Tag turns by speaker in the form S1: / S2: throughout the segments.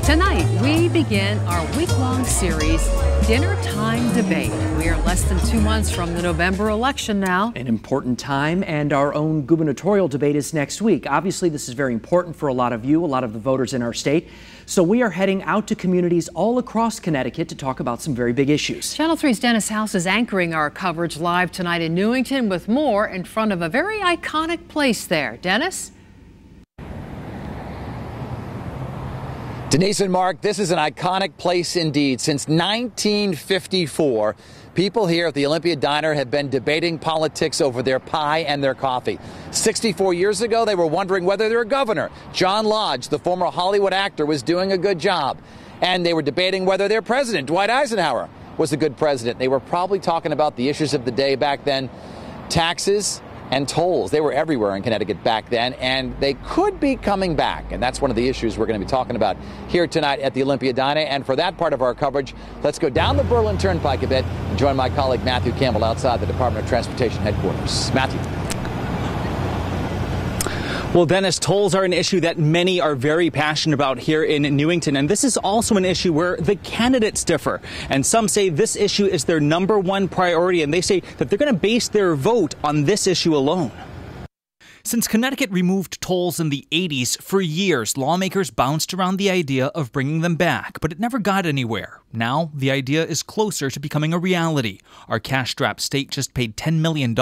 S1: Tonight, we begin our week-long series, Dinner Time Debate. We are less than 2 months from the November election now.
S2: An important time, and our own gubernatorial debate is next week. Obviously, this is very important for a lot of you, a lot of the voters in our state. So we are heading out to communities all across Connecticut to talk about some very big issues.
S1: Channel 3's Dennis House is anchoring our coverage live tonight in Newington with more in front of a very iconic place there. Dennis?
S3: Denise and Mark, this is an iconic place indeed. Since 1954, people here at the Olympia Diner have been debating politics over their pie and their coffee. 64 years ago, they were wondering whether their governor, John Lodge, the former Hollywood actor, was doing a good job. And they were debating whether their president, Dwight Eisenhower, was a good president. They were probably talking about the issues of the day back then, taxes and tolls. They were everywhere in Connecticut back then, and they could be coming back. And that's one of the issues we're going to be talking about here tonight at the Olympia Diner. And for that part of our coverage, let's go down the Berlin Turnpike a bit and join my colleague Matthew Campbell outside the Department of Transportation headquarters. Matthew.
S4: Well, Dennis, tolls are an issue that many are very passionate about here in Newington, and this is also an issue where the candidates differ. And some say this issue is their #1 priority, and they say that they're going to base their vote on this issue alone. Since Connecticut removed tolls in the 80s, for years, lawmakers bounced around the idea of bringing them back, but it never got anywhere. Now, the idea is closer to becoming a reality. Our cash-strapped state just paid $10 million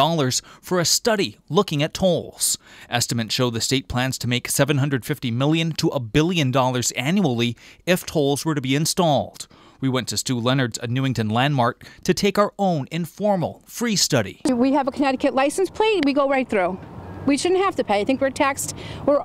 S4: for a study looking at tolls. Estimates show the state plans to make $750 million to $1 billion annually if tolls were to be installed. We went to Stu Leonard's, a Newington landmark, to take our own informal, free study.
S5: We have a Connecticut license plate, we go right through. We shouldn't have to pay. I think we're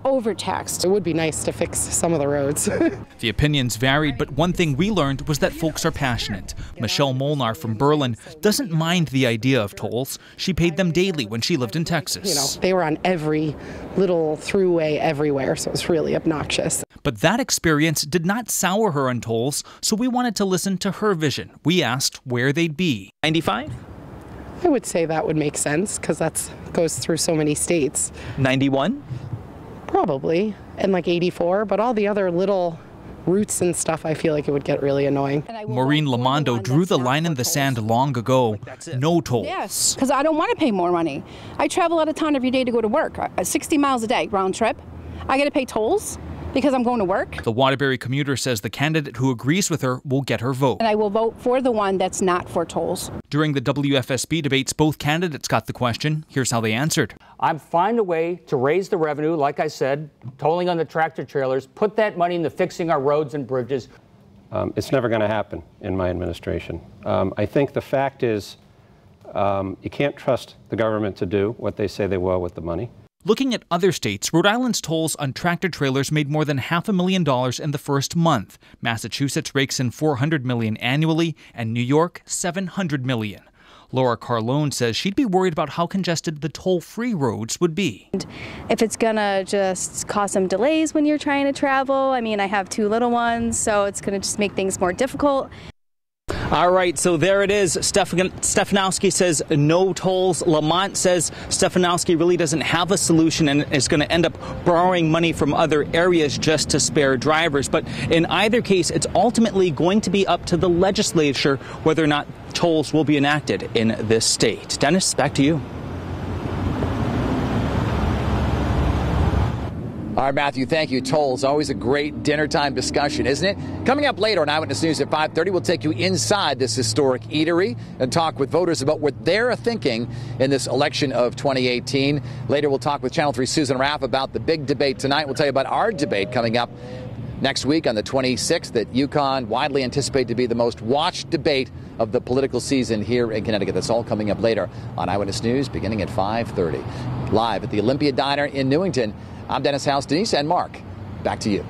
S5: overtaxed.
S6: It would be nice to fix some of the roads.
S4: The opinions varied, but one thing we learned was that folks are passionate. Michelle Molnar from Berlin doesn't mind the idea of tolls. She paid them daily when she lived in Texas.
S6: You know, they were on every little throughway everywhere, so it was really obnoxious.
S4: But that experience did not sour her on tolls, so we wanted to listen to her vision. We asked where they'd be. 95?
S6: I would say that would make sense because that goes through so many states.
S4: 91?
S6: Probably, and like 84, but all the other little routes and stuff, I feel like it would get really annoying.
S4: Maureen Lamondo drew the line in the sand long ago. No tolls.
S5: Yes, because I don't want to pay more money. I travel out of town every day to go to work, 60 miles a day, round trip. I got to pay tolls because I'm going to work.
S4: The Waterbury commuter says the candidate who agrees with her will get her vote.
S5: And I will vote for the one that's not for tolls.
S4: During the WFSB debates, both candidates got the question. Here's how they answered.
S7: I'd find a way to raise the revenue, like I said, tolling on the tractor trailers, put that money into fixing our roads and bridges.
S8: It's never going to happen in my administration. I think the fact is you can't trust the government to do what they say they will with the money.
S4: Looking at other states, Rhode Island's tolls on tractor trailers made more than $500,000 in the first month. Massachusetts rakes in $400 million annually, and New York, $700 million. Laura Carlone says she'd be worried about how congested the toll-free roads would be.
S9: If it's gonna just cause some delays when you're trying to travel, I mean, I have 2 little ones, so it's gonna just make things more difficult.
S4: All right, so there it is. Stefanowski says no tolls. Lamont says Stefanowski really doesn't have a solution and is going to end up borrowing money from other areas just to spare drivers. But in either case, it's ultimately going to be up to the legislature whether or not tolls will be enacted in this state. Dennis, back to you.
S3: All right, Matthew, thank you. Tolls, always a great dinner time discussion, isn't it? Coming up later on Eyewitness News at 5:30, we'll take you inside this historic eatery and talk with voters about what they're thinking in this election of 2018. Later, we'll talk with Channel 3's Susan Raff about the big debate tonight. We'll tell you about our debate coming up next week on the 26th at UConn, widely anticipated to be the most watched debate of the political season here in Connecticut. That's all coming up later on Eyewitness News beginning at 5:30. Live at the Olympia Diner in Newington. I'm Dennis House, Denise, and Mark. Back to you.